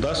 10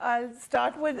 I'll start with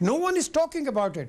No one is talking about it।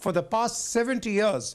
for the past 70 years।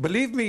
believe me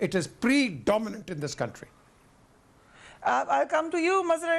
it is predominant in this country। I'll come to you, Mazhar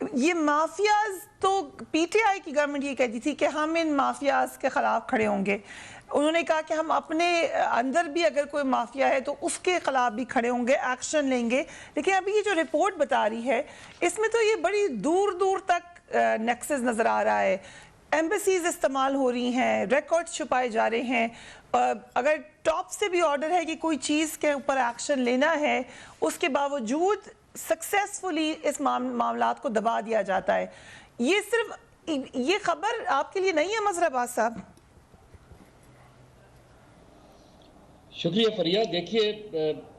یہ mafias تو P T I کی government یہ کہتی تھی کہ ہم ان mafias کے خلاف کھڑے ہوں گے. انہوں نے کہا کہ ہم اپنے اندر بھی اگر کوئی مافیا ہے تو اس کے خلاف بھی کھڑے ہوں گے, ایکشن لیں گے. لیکن ابھی یہ جو رپورٹ بتا رہی ہے اس میں تو یہ بڑی دور دور تک نیکسس نظر آ رہا ہے. ایمبیسیز استعمال ہو رہی ہیں, ریکارڈ چھپائے جا رہے ہیں. اگر ٹاپ سے بھی آرڈر ہے کہ کوئی چیز کے اوپر ایکشن لینا ہے, اس کے باوجود سکسیسفلی اس معاملات کو دبا دیا جاتا ہے. یہ صرف یہ خبر آپ کے لیے نہیں ہے مظہر عباس صاحب؟ شکریہ فریہ. دیکھیے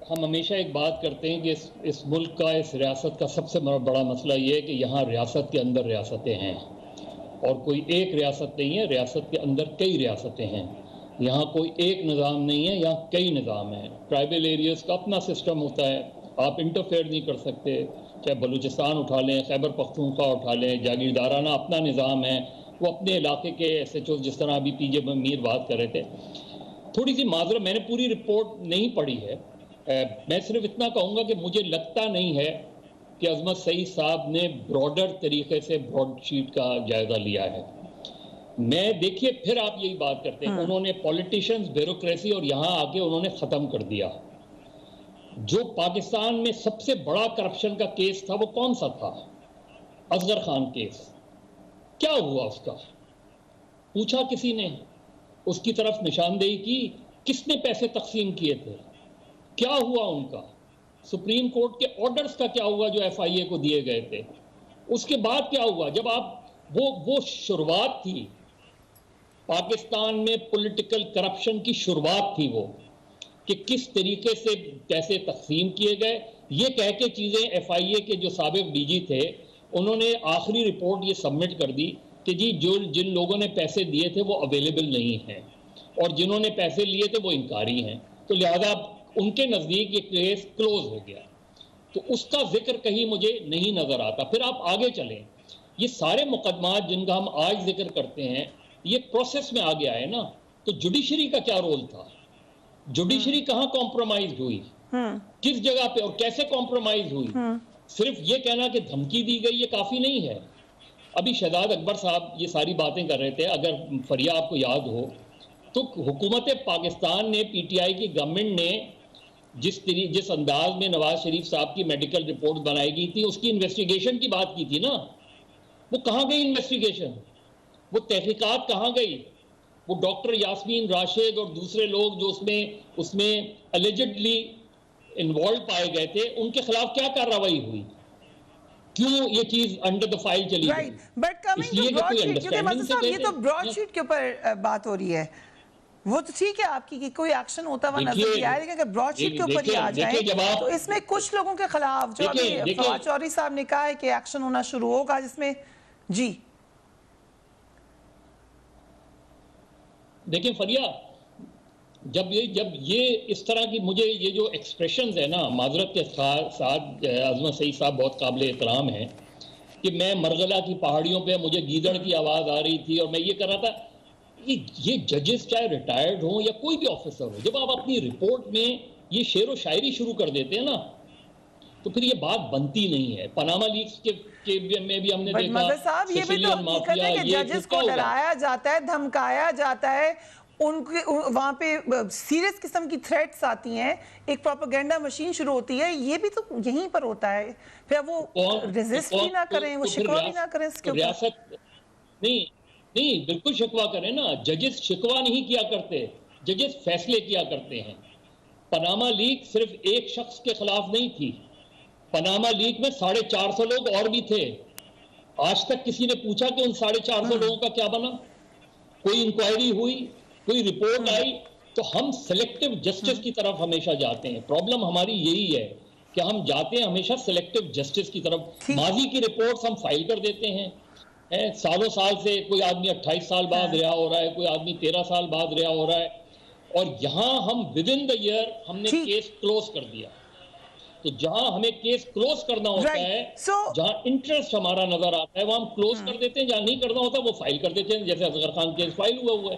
ہم ہمیشہ ایک بات کرتے ہیں کہ اس ملک کا, اس ریاست کا سب سے بڑا مسئلہ یہ ہے کہ یہاں ریاست کے اندر ریاستیں ہیں, اور کوئی ایک ریاست نہیں ہے, ریاست کے اندر کئی ریاستیں ہیں. یہاں کوئی ایک نظام نہیں ہے, یہاں کئی نظام ہیں. ٹرائبل ایریاز کا اپنا سسٹم ہوتا ہے, آپ انٹرفیئر نہیں کر سکتے. چاہے بلوچستان اٹھا لیں, خیبر پختونخوا اٹھا لیں, جاگیردارانہ اپنا نظام ہے, وہ اپنے علاقے کے ایس ایچ او, جس طرح ابھی پی جے میر بات کر رہے تھے. تھوڑی سی معذرت, میں نے پوری رپورٹ نہیں پڑھی ہے, میں صرف اتنا کہوں گا کہ مجھے لگتا نہیں ہے کہ عظمت سعید صاحب نے براڈر طریقے سے براڈ شیٹ کا جائزہ لیا ہے. میں دیکھیے پھر آپ یہی بات کرتے ہیں, انہوں نے پولیٹیشنز, بیوروکریسی, اور یہاں آ کے انہوں نے ختم کر دیا. جو پاکستان میں سب سے بڑا کرپشن کا کیس تھا وہ کون سا تھا؟ اصغر خان کیس. کیا ہوا اس کا؟ پوچھا کسی نے؟ اس کی طرف نشاندہی کی؟ کس نے پیسے تقسیم کیے تھے؟ کیا ہوا ان کا؟ سپریم کورٹ کے آرڈرز کا کیا ہوا جو ایف آئی اے کو دیے گئے تھے؟ اس کے بعد کیا ہوا؟ جب آپ وہ شروعات تھی پاکستان میں, پولیٹیکل کرپشن کی شروعات تھی وہ, کہ کس طریقے سے پیسے تقسیم کیے گئے. یہ کہہ کے چیزیں ایف آئی اے کے جو سابق ڈی جی تھے انہوں نے آخری رپورٹ یہ سبمٹ کر دی کہ جی جن لوگوں نے پیسے دیے تھے وہ اویلیبل نہیں ہیں, اور جنہوں نے پیسے لیے تھے وہ انکاری ہیں, تو لہذا ان کے نزدیک یہ کیس کلوز ہو گیا. تو اس کا ذکر کہیں مجھے نہیں نظر آتا. پھر آپ آگے چلیں, یہ سارے مقدمات جن کا ہم آج ذکر کرتے ہیں یہ پروسیس میں آگے آئے نا, تو جوڈیشری کا کیا رول تھا؟ جوڈیشری کہاں کمپرومائز ہوئی, کس جگہ پہ اور کیسے کمپرومائز ہوئی؟ صرف یہ کہنا کہ دھمکی دی گئی یہ کافی نہیں ہے. ابھی شہزاد اکبر صاحب یہ ساری باتیں کر رہے تھے, اگر فریہ آپ کو یاد ہو تو حکومت پاکستان نے, پی ٹی آئی کی گورنمنٹ نے جس انداز میں نواز شریف صاحب کی میڈیکل رپورٹ بنائی گئی تھی, اس کی انویسٹیگیشن کی بات کی تھی نا, وہ کہاں گئی انویسٹیگیشن؟ وہ تحقیقات کہاں گئی؟ وہ ڈاکٹر یاسمین راشد اور دوسرے لوگ جو اس میں الیجڈلی انوالو پائے گئے تھے, ان کے خلاف کیا کارروائی ہوئی؟ کیوں یہ چیز انڈر دا فائل چلی گئی؟ But coming to Broadsheet, کیونکہ مظہر صاحب یہ تو براڈ شیٹ کے اوپر بات ہو رہی ہے, وہ تو ٹھیک ہے آپ کی کہ کوئی ایکشن ہوتا ہوا نظر نہیں آئے, لیکن اگر براڈ شیٹ کے اوپر ہی آ جائیں تو اس میں کچھ لوگوں کے خلاف, جو ابھی فواد چودھری صاحب نے کہا ہے کہ ایکشن ہونا شروع ہوگا, جس میں جی دیکھیں فریہ, جب یہ اس طرح کی مجھے یہ جو ایکسپریشنز ہیں نا, معذرت کے ساتھ عظمت سعید صاحب بہت قابل احترام ہیں, کہ میں مرغلہ کی پہاڑیوں پہ مجھے گیدڑ کی آواز آ رہی تھی اور میں یہ کر رہا تھا, یہ ججز چاہے ریٹائرڈ ہوں یا کوئی بھی آفیسر ہو, جب آپ اپنی رپورٹ میں یہ شعر و شاعری شروع کر دیتے ہیں نا تو پھر یہ بات بنتی نہیں ہے. پاناما لیکس میں بھی ہم نے دیکھا, مظہر صاحب یہ بھی تو حقیقت ہے کہ ججز کو ڈرایا جاتا ہے, دھمکایا جاتا ہے, ان کے وہاں پہ سیریس قسم کی تھریٹس آتی ہیں, ایک پروپیگنڈا مشین شروع ہوتی ہے, یہ بھی تو یہیں پر ہوتا ہے. پھر وہ ریزسٹ بھی نہ کریں, وہ شکوہ بھی نہ کریں اس کے اوپر. نہیں بالکل شکوہ کریں نا, ججز شکوہ نہیں کیا کرتے, ججز فیصلے کیا کرتے ہیں. پاناما لیک صرف ایک شخص کے خلاف نہیں تھی, پاناما لیک میں 450 لوگ اور بھی تھے. آج تک کسی نے پوچھا کہ ان 450 لوگوں کا کیا بنا؟ کوئی انکوائری ہوئی؟ کوئی رپورٹ آئی؟ تو ہم سلیکٹیو جسٹس کی طرف ہمیشہ جاتے ہیں. پرابلم ہماری یہی ہے کہ ہم جاتے ہیں ہمیشہ سلیکٹیو جسٹس کی طرف. ماضی کی رپورٹس ہم فائل کر دیتے ہیں, سالوں سال سے کوئی آدمی 28 سال بعد رہا ہو رہا ہے, کوئی آدمی 13 سال بعد رہا ہو رہا ہے, اور یہاں ہم ود ان دا ایئر ہم نے کیس کلوز کر دیا. تو جہاں ہمیں کیس کلوز کرنا ہوتا ہے, جہاں انٹرسٹ ہمارا نظر آتا ہے وہ ہم کلوز کر دیتے ہیں, جہاں نہیں کرنا ہوتا وہ فائل کر دیتے ہیں, جیسے اصغر خان کیس فائل ہوا ہے.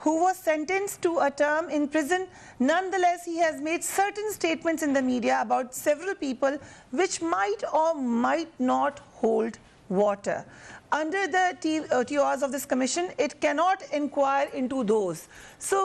who was sentenced to a term in prison. Nonetheless, he has made certain statements in the media about several people which might or might not hold water. Under the TORs of this commission, it cannot inquire into those. So,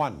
1,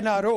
NRO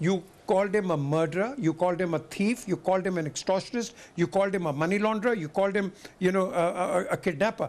you called him a murderer, you called him a thief, you called him an extortionist, you called him a money launderer, you called him, you know, a kidnapper.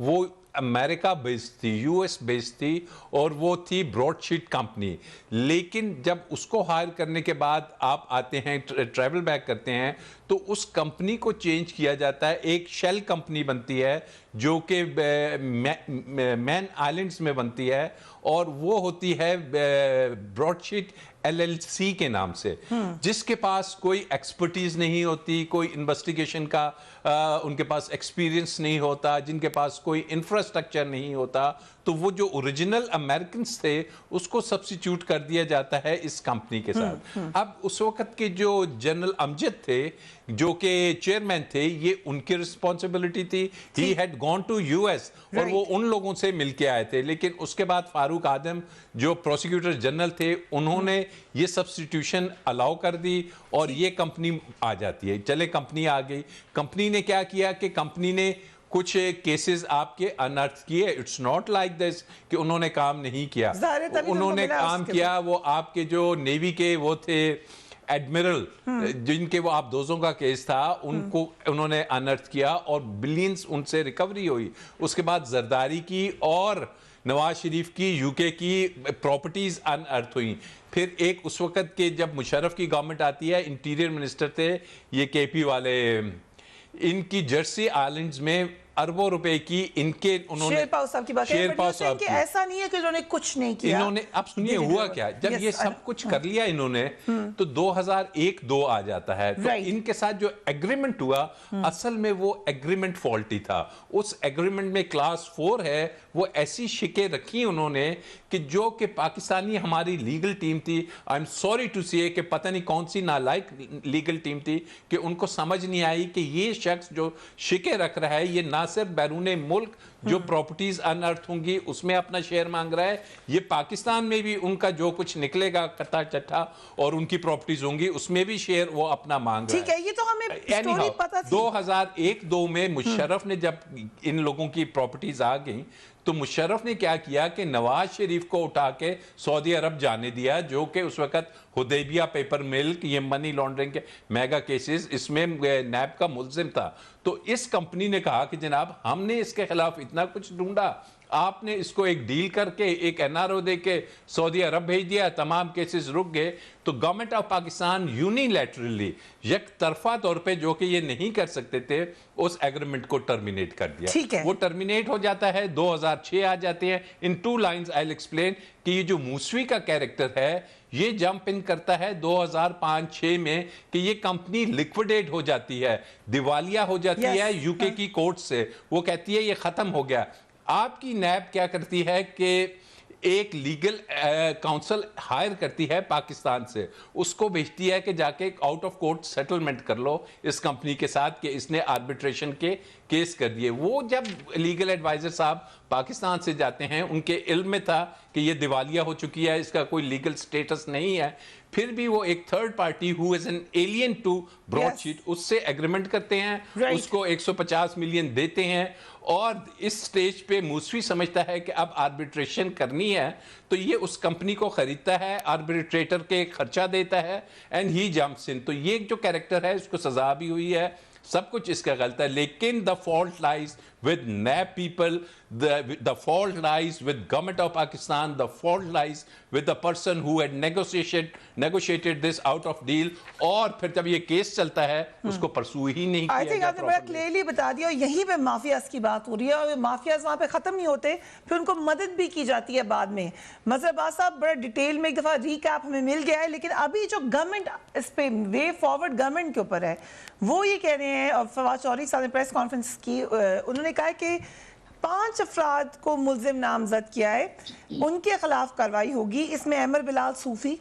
وہ امریکہ based تھی, U S based تھی, اور وہ تھی Broad sheet company. لیکن جب اس کو higher کرنے کے بعد آپ آتے ہیں, ٹریول بیک کرتے ہیں, تو اس کمپنی کو چینج کیا جاتا ہے, ایک شیل کمپنی بنتی ہے جو کہ مین آئلینڈز میں بنتی ہے, اور وہ ہوتی ہے براڈ شیٹ LLC کے نام سے, جس کے پاس کوئی ایکسپرٹیز نہیں ہوتی, کوئی انویسٹیگیشن کا ان کے پاس ایکسپیرینس نہیں ہوتا, جن کے پاس کوئی انفراسٹرکچر نہیں ہوتا. تو وہ جو اوریجنل امریکنز تھے اس کو سبسٹیٹیوٹ کر دیا جاتا ہے اس کمپنی کے ساتھ. اب اس وقت کے جو جنرل امجد تھے جو کہ چیئرمین تھے, یہ ان کی رسپانسبلٹی تھی. He had gone to US, اور وہ ان لوگوں سے مل کے آئے تھے. لیکن اس کے بعد فاروق آدم جو پروسیکیوٹر جنرل تھے, انہوں نے یہ سبسٹیٹیوشن الاؤ کر دی اور یہ کمپنی آ جاتی ہے. چلے کمپنی آ گئی. کمپنی نے کیا کیا کہ کمپنی نے کچھ کیسز آپ کے انرتھ کیے. اٹس ناٹ لائک دس کہ انہوں نے کام نہیں کیا, انہوں نے کام کیا. وہ آپ کے جو نیوی کے وہ تھے ایڈمرل, جن کے وہ آپ دوزوں کا کیس تھا, ان کو انہوں نے انرتھ کیا اور بلینز ان سے ریکوری ہوئی. اس کے بعد زرداری کی اور نواز شریف کی UK کی پراپرٹیز انرتھ ہوئی. پھر ایک اس وقت کے جب مشرف کی گورنمنٹ آتی ہے, انٹیریئر منسٹر تھے یہ KP والے, ان کی جرسی آئلینڈز میں اربوں روپے کی ان کے انہوں نے شیر پاؤ صاحب کی بات ہے کہ ایسا نہیں ہے کہ انہوں نے کچھ نہیں کیا. انہوں نے, اب سنیے ہوا کیا, جب یہ سب کچھ کر لیا انہوں نے, تو 2001-2 آ جاتا ہے. تو ان کے ساتھ جو ایگریمنٹ ہوا, اصل میں وہ ایگریمنٹ فالٹی تھا. اس ایگریمنٹ میں کلاس 4 ہے, وہ ایسی شکیں رکھی انہوں نے کہ جو کہ پاکستانی ہماری لیگل ٹیم تھی, آئی ایم سوری ٹو سے کہ پتہ نہیں کون سی نالائق لیگل ٹیم تھی, کہ ان کو سمجھ نہیں آئی کہ یہ شخص جو شکیں رکھ رہا ہے یہ نہ صرف بیرون ملک جو پراپرٹیز انرتھ ہوں گی اس میں اپنا شیئر مانگ رہا ہے, یہ پاکستان میں بھی ان کا جو کچھ نکلے گا کٹا چٹھا اور ان کی پراپرٹیز ہوں گی اس میں بھی شیئر وہ اپنا مانگ رہا ہے. ٹھیک ہے, یہ تو ہمیں سٹوری پتہ تھی. 2001-2 میں مشرف نے جب ان لوگوں کی پراپرٹیز آ گئیں, تو مشرف نے کیا کیا کہ نواز شریف کو اٹھا کے سعودی عرب جانے دیا, جو کہ اس وقت حدیبیہ پیپر ملک, یہ منی لانڈرنگ کے میگا کیسز, اس میں نیب کا ملزم تھا. تو اس کمپنی نے کہا کہ جناب ہم نے اس کے خلاف اتنا کچھ ڈھونڈا, آپ نے اس کو ایک ڈیل کر کے ایک NRO دے کے سعودی عرب بھیج دیا, تمام کیسز رک گئے. تو گورنمنٹ آف پاکستان یونیلیٹرلی یک طرفہ طور پہ, جو کہ یہ نہیں کر سکتے تھے, اس ایگریمنٹ کو ٹرمینیٹ کر دیا. وہ ٹرمینیٹ ہو جاتا ہے, 2006 آ جاتے ہیں. ان 2 lines I'll explain کہ یہ جو موسوی کا کیریکٹر ہے یہ جمپ ان کرتا ہے 2005-6 میں, کہ یہ کمپنی لیکویڈیٹ ہو جاتی ہے, دیوالیہ ہو جاتی ہے UK کی کورٹ سے. وہ کہتی ہے یہ ختم ہو گیا. آپ کی نیب کیا کرتی ہے کہ ایک لیگل کاؤنسل ہائر کرتی ہے پاکستان سے, اس کو بھیجتی ہے کہ جا کے ایک آؤٹ آف کورٹ سیٹلمنٹ کر لو اس کمپنی کے ساتھ کہ اس نے آربیٹریشن کے کیس کر دیے. وہ جب لیگل ایڈوائزر صاحب پاکستان سے جاتے ہیں, ان کے علم میں تھا کہ یہ دیوالیہ ہو چکی ہے, اس کا کوئی لیگل سٹیٹس نہیں ہے, پھر بھی وہ ایک third party who is an alien to broadsheet اس سے ایگریمنٹ کرتے ہیں, اس کو 150 ملین دیتے ہیں. اور اس سٹیج پہ موسوی سمجھتا ہے کہ اب آربیٹریشن کرنی ہے, تو یہ اس کمپنی کو خریدتا ہے, آربیٹریٹر کے خرچہ دیتا ہے, اینڈ ہی جمپس ان. تو یہ جو کیریکٹر ہے اس کو سزا بھی ہوئی ہے, سب کچھ اس کا غلط ہے. لیکن the fault lies with NAB people, the fault lies with government of Pakistan, the fault lies with the person who had negotiated this out of deal. اور پھر جب یہ کیس چلتا ہے اس کو پرسو ہی نہیں کیا. I think آپ نے بڑا کلیئرلی بتا دیا, اور یہیں پہ مافیاز کی بات ہو رہی ہے, اور مافیاز وہاں پہ ختم نہیں ہوتے, پھر ان کو مدد بھی کی جاتی ہے بعد میں. مظہر عباس صاحب بڑا ڈیٹیل میں ایک دفعہ ریکیپ ہمیں مل گیا ہے, لیکن ابھی جو گورنمنٹ اس پہ وے فارورڈ گورنمنٹ کے اوپر ہے, وہ یہ کہہ رہے ہیں, اور فواد چودھری صاحب نے پریس کانفرنس کی, انہوں نے کہا کہ 5 افراد کو ملزم نامزد کیا ہے, ان کے خلاف کارروائی ہوگی. اس میں احمد بلال صوفی,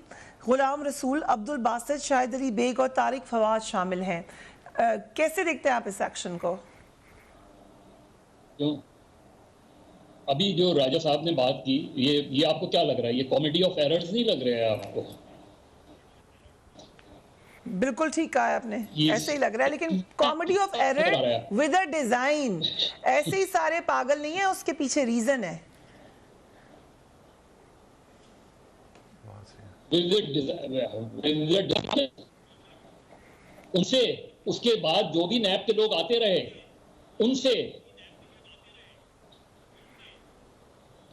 غلام رسول, عبد الباسط, شاہد علی بیگ اور طارق فواد شامل ہیں. کیسے دیکھتے ہیں آپ اس ایکشن کو؟ ابھی جو راجہ صاحب نے بات کی, یہ آپ کو کیا لگ رہا ہے, یہ کامیڈی آف ایررز نہیں لگ رہا ہے آپ کو؟ بالکل ٹھیک کہا ہے آپ نے, ایسے ہی لگ رہا ہے, لیکن comedy of error with a design. ایسے ہی سارے پاگل نہیں ہیں, اس کے پیچھے ریزن ہے. ان سے اس کے بعد جو بھی نیب کے لوگ آتے رہے, ان سے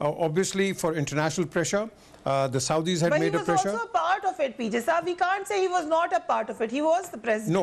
obviously for international pressure, the Saudis had made a pressure. But he was also a part of it, PJ Saab. We can't say he was not a part of it. He was the president. No,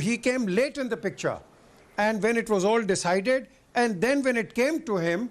He came late in the picture, and when it was all decided, and then when it came to him,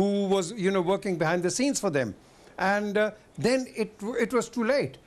who was working behind the scenes for them, and then it was too late.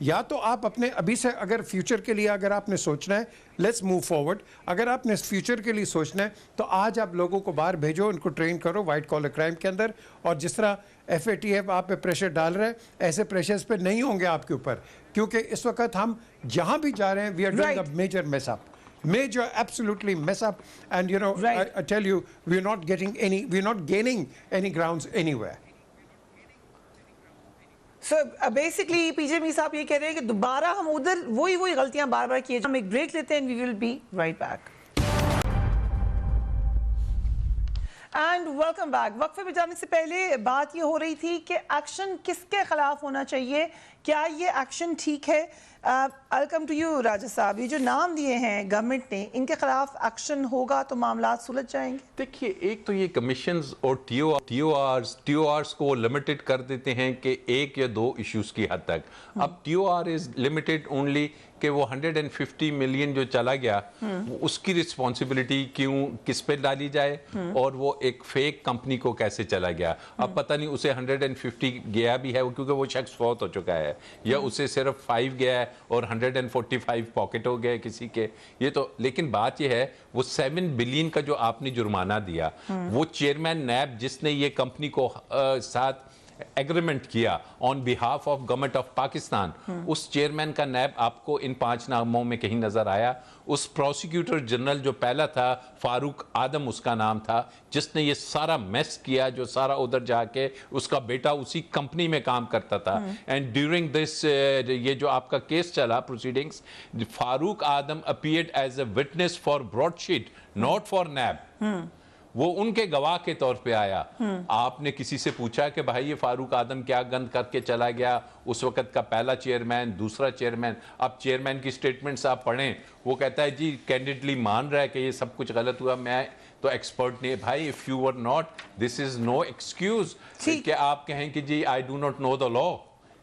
یا تو آپ اپنے ابھی سے اگر future کے لیے اگر آپ نے سوچنا ہے لیٹس موو فارورڈ, اگر آپ نے فیوچر کے لیے سوچنا ہے تو آج آپ لوگوں کو باہر بھیجو, ان کو ٹرین کرو وائٹ کالر کرائم کے اندر, اور جس طرح FATF آپ پہ پریشر ڈال رہے ہیں ایسے پریشرز پہ نہیں ہوں گے آپ کے اوپر, کیونکہ اس وقت ہم جہاں بھی جا رہے ہیں we are doing a major mess up, major absolutely mess up, and you know Right. I tell you we're not gaining any grounds anywhere. So basically PJ می صاحب یہ کہہ رہے ہیں کہ دوبارہ ہم ادھر وہی غلطیاں بار بار کیے. ہم ایک بریک لیتے ہیں, we will be right back. And welcome back. وقفے پہ جانے سے پہلے بات یہ ہو رہی تھی کہ ایکشن کس کے خلاف ہونا چاہیے, کیا یہ ایکشن ٹھیک ہے؟ ویلکم ٹو یو راجہ صاحب. یہ جو نام دیے ہیں گورنمنٹ نے, ان کے خلاف ایکشن ہوگا تو معاملات سلجھ جائیں گے؟ دیکھیے, ایک تو یہ کمیشنز اور ٹی او آرز کو لمیٹڈ کر دیتے ہیں کہ 1 یا 2 ایشوز کی حد تک. اب T O R is limited only کہ وہ 150 ملین جو چلا گیا اس کی رسپانسبلٹی کیوں کس پہ ڈالی جائے, اور وہ ایک فیک کمپنی کو کیسے چلا گیا. اب پتہ نہیں اسے 150 گیا بھی ہے کیونکہ وہ شخص فوت ہو چکا ہے, یا اسے صرف 5 گیا ہے اور 145 پاکٹ ہو گئے کسی کے. یہ تو, لیکن بات یہ ہے وہ 7 بلین کا جو آپ نے جرمانہ دیا, وہ چیئرمین نیب جس نے یہ کمپنی کو ساتھ ایگریمنٹ کیا on behalf of government of Pakistan, اس چیئرمین کا نیب آپ کو ان 5 ناموں میں کہیں نظر آیا؟ اس پروسیکیوٹر جنرل جو پہلا تھا فاروق آدم اس کا نام تھا, جس نے یہ سارا میس کیا, جو سارا ادھر جا کے اس کا بیٹا اسی کمپنی میں کام کرتا تھا. اینڈ ڈیورنگ دس یہ جو آپ کا کیس چلا proceedings, Farooq Adam appeared as a witness for Broadsheet not for NAB. وہ ان کے گواہ کے طور پہ آیا. آپ نے کسی سے پوچھا کہ بھائی یہ فاروق آدم کیا گند کر کے چلا گیا؟ اس وقت کا پہلا چیئرمین, دوسرا چیئرمین. اب چیئرمین کی سٹیٹمنٹس آپ پڑھیں, وہ کہتا ہے جی کینڈیڈلی مان رہا ہے کہ یہ سب کچھ غلط ہوا, میں تو ایکسپرٹ نہیں. بھائی if you were not, this is no excuse کہ آپ کہیں کہ جی I do not know the law.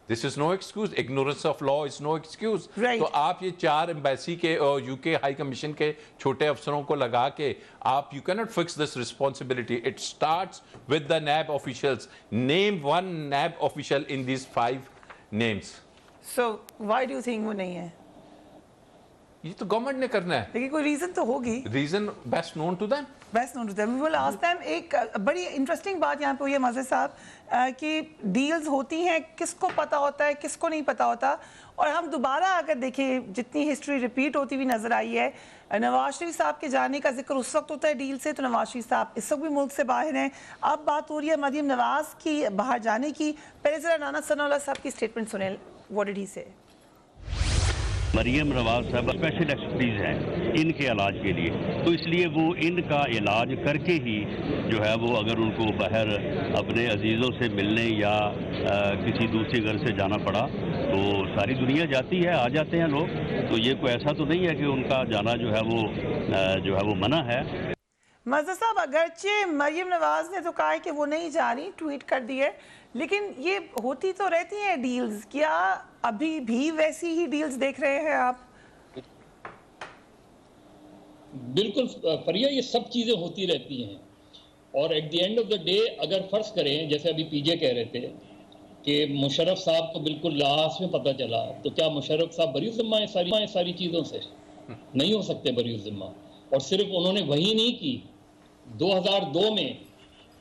This is no excuse. Ignorance of law is no excuse. تو آپ یہ 4 ایمبیسی کے اور UK ہائی کمیشن کے چھوٹے افسروں کو لگا کے آپ you cannot fix this responsibility. It starts with the NAB officials. Name one NAB official in these 5 names. So why do you think وہ نہیں ہے؟ یہ تو گورنمنٹ نے کرنا ہے. لیکن کوئی ریزن تو ہوگی. Reason best known to them. Best known to them. وہ لاسٹ ٹائم ایک بڑی انٹرسٹنگ بات یہاں پہ ہوئی ہے مزے صاحب کہ ڈیلز ہوتی ہیں, کس کو پتہ ہوتا ہے کس کو نہیں پتہ ہوتا. اور ہم دوبارہ اگر دیکھیں جتنی ہسٹری ریپیٹ ہوتی ہوئی نظر آئی ہے, نواز شریف صاحب کے جانے کا ذکر اس وقت ہوتا ہے ڈیل سے, تو نواز شریف صاحب اس وقت بھی ملک سے باہر ہیں. اب بات ہو رہی ہے مریم نواز کی باہر جانے کی. پہلے ذرا نانا ثناء اللہ صاحب کی اسٹیٹمنٹ سنیں. واٹ ڈیڈ ہی سے؟ مریم نواز صاحب اسپیشل ایکسپرٹیز ہیں ان کے علاج کے لیے, تو اس لیے وہ ان کا علاج کر کے ہی جو ہے وہ اگر ان کو باہر اپنے عزیزوں سے ملنے یا کسی دوسرے گھر سے جانا پڑا تو ساری دنیا جاتی ہے, آ جاتے ہیں لوگ. تو یہ کوئی ایسا تو نہیں ہے کہ ان کا جانا جو ہے وہ منع ہے. مرزا صاحب اگرچہ مریم نواز نے تو کہا ہے کہ وہ نہیں جا رہی, ٹویٹ کر دی ہے, لیکن یہ ہوتی تو رہتی ہیں ڈیلز. کیا ابھی بھی ویسی ہی ڈیلز دیکھ رہے ہیں آپ؟ بالکل فریہ, یہ سب چیزیں ہوتی رہتی ہیں. اور at the end of the day اگر فرض کریں جیسے ابھی پی جے کہہ رہے تھے کہ مشرف صاحب کو بالکل لاسٹ میں پتہ چلا, تو کیا مشرف صاحب بری ذمہ ہیں ساری چیزوں سے؟ نہیں ہو سکتے بری ذمہ. اور صرف انہوں نے وہی نہیں کی, 2002 میں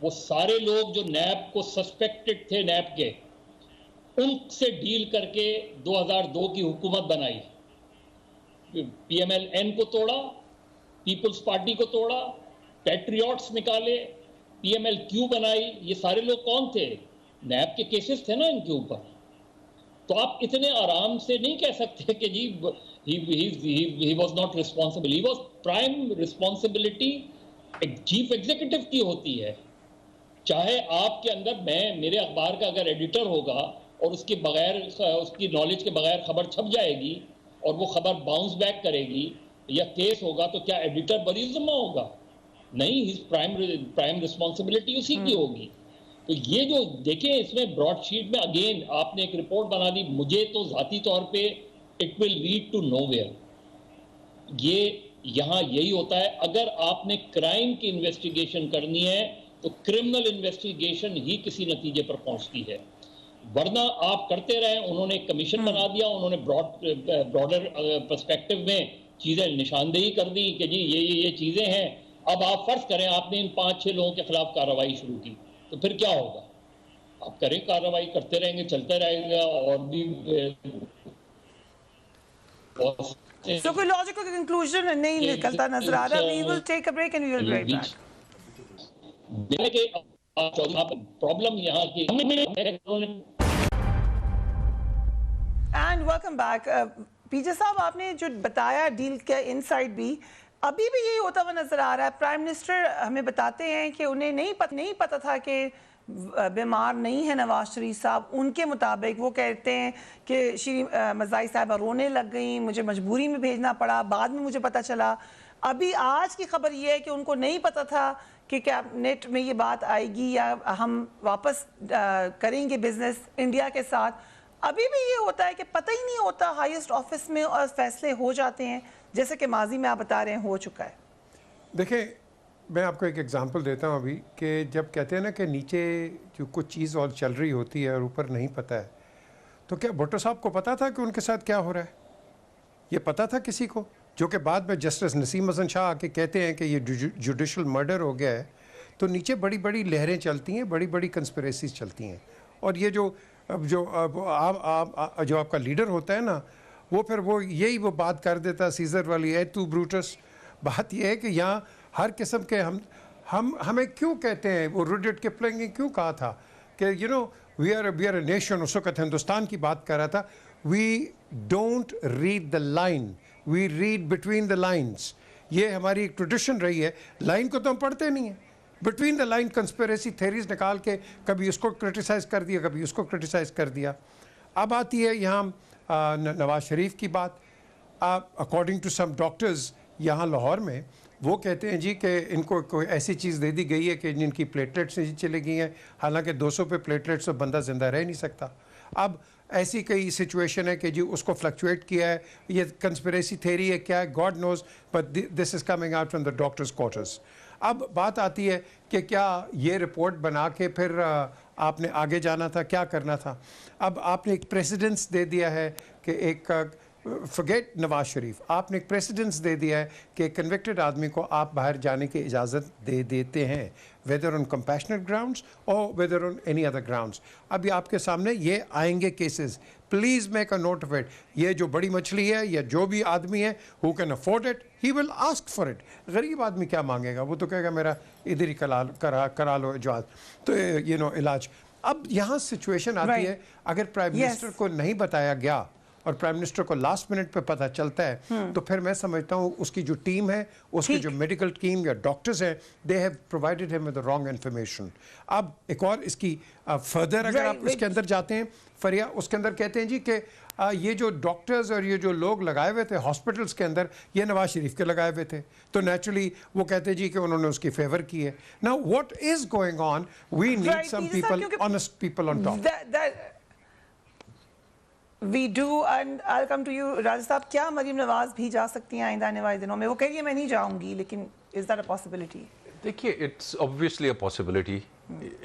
وہ سارے لوگ جو نیب کو سسپیکٹڈ تھے نیب کے, ان سے ڈیل کر کے 2002 کی حکومت بنائی. پی ایم ایل این کو توڑا, پیپلز پارٹی کو توڑا, پیٹریوٹس نکالے, پی ایم ایل کیو بنائی. یہ سارے لوگ کون تھے؟ نیب کے کیسز تھے نا ان کے اوپر. تو آپ اتنے آرام سے نہیں کہہ سکتے کہ جی he was not responsible. He was prime responsibility chief executive کی ہوتی ہے. چاہے آپ کے اندر میرے اخبار کا اگر ایڈیٹر ہوگا اور اس کے بغیر, اس کی نالج کے بغیر خبر چھپ جائے گی اور وہ خبر باؤنس بیک کرے گی یا کیس ہوگا, تو کیا ایڈیٹر بری ذمہ ہوگا؟ نہیں, پرائم رسپانسبلٹی اسی کی ہوگی. تو یہ جو دیکھیں اس میں براڈ شیٹ میں اگین آپ نے ایک رپورٹ بنا دی, مجھے تو ذاتی طور پہ it will lead to nowhere. یہ یہاں یہی ہوتا ہے, اگر آپ نے کرائم کی انویسٹیگیشن کرنی ہے تو کرمنل انویسٹیگیشن ہی کسی نتیجے پر پہنچتی ہے. ورنہ آپ کرتے رہے. انہوں نے ایک کمیشن بنا دیا, انہوں نے براڈر پرسپیکٹو میں چیزیں نشاندہی کر دی کہ جی یہ چیزیں ہیں. اب آپ فرض کریں آپ نے ان 5-6 لوگوں کے خلاف کارروائی شروع کی تو پھر کیا ہوگا؟ آپ کریں کارروائی کرتے رہیں گے, چلتے رہے گا, اور بھی So کوئی لاجیکل کنکلوژن نہیں نکلتا نظر آ رہا. We will take a break and we will be right back. Problem یہاں کی. And welcome back. P J صاحب, آپ نے جو بتایا ڈیل کا انسائڈ بھی ابھی بھی یہی ہوتا ہوا نظر آ رہا ہے. پرائم منسٹر ہمیں بتاتے ہیں کہ انہیں نہیں پتا تھا کہ بیمار نہیں ہے نواز شریف صاحب. ان کے مطابق وہ کہتے ہیں کہ شری مزاحی صاحبہ رونے لگ گئیں, مجھے مجبوری میں بھیجنا پڑا, بعد میں مجھے پتا چلا. ابھی آج کی خبر یہ ہے کہ ان کو نہیں پتا تھا کہ کیبنٹ میں یہ بات آئے گی یا ہم واپس کریں گے بزنس انڈیا کے ساتھ. ابھی بھی یہ ہوتا ہے کہ پتہ ہی نہیں ہوتا ہائیسٹ آفس میں, اور فیصلے ہو جاتے ہیں جیسے کہ ماضی میں آپ بتا رہے ہیں ہو چکا ہے. دیکھیں, میں آپ کو ایک ایگزامپل دیتا ہوں ابھی, کہ جب کہتے ہیں نا کہ نیچے جو کچھ چیز اور چل رہی ہوتی ہے اور اوپر نہیں پتہ ہے, تو کیا بھٹو صاحب کو پتا تھا کہ ان کے ساتھ کیا ہو رہا ہے؟ یہ پتا تھا کسی کو؟ جو کہ بعد میں جسٹس نسیم حسن شاہ آ کے کہتے ہیں کہ یہ جوڈیشل مرڈر ہو گیا ہے, تو نیچے بڑی بڑی لہریں چلتی ہیں, بڑی بڑی کنسپریسیز چلتی ہیں. اور یہ جو آپ کا لیڈر ہوتا ہے نا, وہ پھر وہ بات کر دیتا سیزر والی, اے تو بروٹس. بات یہ ہے کہ یہاں ہر قسم کے ہمیں کیوں کہتے ہیں, وہ روڈرڈ کپلنگ نے کیوں کہا تھا کہ وی آر اے نیشن, اس وقت ہندوستان کی بات کر رہا تھا, we don't read the line, we read between the lines. یہ ہماری ایک ٹریڈیشن رہی ہے, لائن کو تو ہم پڑھتے نہیں ہیں, between the line conspiracy theories نکال کے کبھی اس کو کرٹیسائز کر دیا, کبھی اس کو کرٹیسائز کر دیا. اب آتی ہے یہاں نواز شریف کی بات. اکارڈنگ ٹو سم ڈاکٹرز یہاں لاہور میں, وہ کہتے ہیں جی کہ ان کو کوئی ایسی چیز دے دی گئی ہے کہ جن کی پلیٹلیٹس چلے گئی ہیں, حالانکہ 200 پہ پلیٹلیٹس تو بندہ زندہ رہ نہیں سکتا. اب ایسی کئی سچویشن ہے کہ جی اس کو فلکچویٹ کیا ہے, یہ کنسپریسی تھیری ہے کیا ہے, God knows, but this is coming out from the doctors quarters. اب بات آتی ہے کہ کیا یہ رپورٹ بنا کے پھر آپ نے آگے جانا تھا, کیا کرنا تھا؟ اب آپ نے ایک پریسیڈنس دے دیا ہے کہ ایک فرگیٹ نواز شریف, آپ نے ایک پریسیڈنس دے دیا ہے کہ کنوکٹڈ آدمی کو آپ باہر جانے کی اجازت دے دیتے ہیں, ویدر آن کمپیشنٹ گراؤنڈس اور whether on any other grounds. ابھی آپ کے سامنے یہ آئیں گے cases, please make a note of it. یہ جو بڑی مچھلی ہے یا جو بھی آدمی ہے who can afford it, he will ask for it. غریب آدمی کیا مانگے گا, وہ تو کہے گا میرا ادھر ہی کرا لو جواز, تو علاج. اب یہاں سچویشن آتی ہے, اگر پرائم منسٹر کو نہیں بتایا گیا اور پرائم منسٹر کو لاسٹ منٹ پہ پتہ چلتا ہے, تو پھر میں سمجھتا ہوں اس کی جو ٹیم ہے, اس کی جو میڈیکل ٹیم یا ڈاکٹرز ہیں, دے ہیو پرووائڈیڈ ہم ود رانگ انفارمیشن. اب ایک اور اس کی فردر اگر آپ اس کے اندر جاتے ہیں فریا, اس کے اندر کہتے ہیں جی کہ یہ جو ڈاکٹرز اور یہ جو لوگ لگائے ہوئے تھے ہاسپٹلس کے اندر, یہ نواز شریف کے لگائے ہوئے تھے, تو نیچرلی وہ کہتے ہیں جی کہ انہوں نے اس کی فیور کی ہے. نا what is going on, we need some people, honest people on top. We do, and I'll come to you, Raja sahab. کیا مریم نواز بھی جا سکتی ہیں آئندہ آنے والے دنوں میں؟ وہ کہہ رہی ہے میں نہیں جاؤں گی, لیکن is that a possibility? دیکھیے, it's obviously a possibility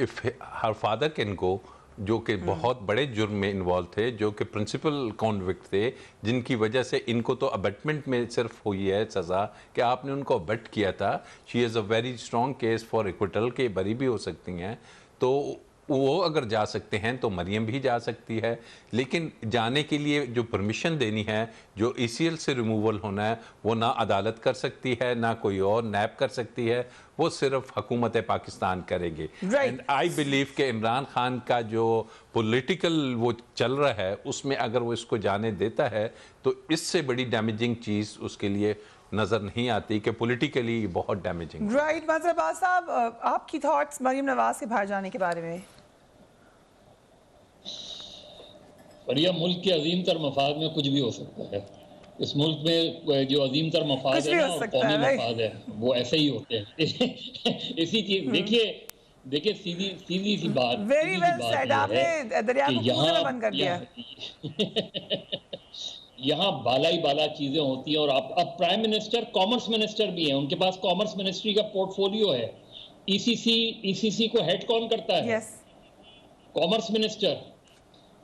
if her father can go, جو کہ بہت بڑے جرم میں انوالو تھے, جو کہ پرنسپل کانوکٹ تھے, جن کی وجہ سے ان کو تو ابٹمنٹ میں صرف ہوئی ہے سزا کہ آپ نے ان کو ابٹ کیا تھا. She has a very strong case for acquittal کہ بری بھی ہو سکتی ہیں, تو وہ اگر جا سکتے ہیں تو مریم بھی جا سکتی ہے. لیکن جانے کے لیے جو پرمیشن دینی ہے, جو ای سی ایل سے ریموول ہونا ہے, وہ نہ عدالت کر سکتی ہے, نہ کوئی اور نیب کر سکتی ہے, وہ صرف حکومت پاکستان کرے گی. اینڈ آئی بلیو کہ عمران خان کا جو پولیٹیکل وہ چل رہا ہے, اس میں اگر وہ اس کو جانے دیتا ہے تو اس سے بڑی ڈیمیجنگ چیز اس کے لیے نظر نہیں آتی کہ پولیٹیکلی بہت ڈیمیجنگ. رائٹ. منظر عباس صاحب, آپ کی تھاٹس مریم نواز کے باہر جانے کے بارے میں؟ فریا, ملک کے عظیم تر مفاد میں کچھ بھی ہو سکتا ہے. اس ملک میں جو عظیم تر مفاد ہے نا, قومی مفاد ہے, وہ ایسے ہی ہوتے ہیں. اسی چیز دیکھیے سیدھی سی بات, ویری ویل سیڈ. آپ نے دریا کو پوچھنا بند کر دیا. یہاں بالا ہی بالا چیزیں ہوتی ہیں. اور اب پرائم منسٹر کامرس منسٹر بھی ہیں, ان کے پاس کامرس منسٹری کا پورٹ فولیو ہے. ای سی سی کو ہیڈ کون کرتا ہے؟ Commerce minister.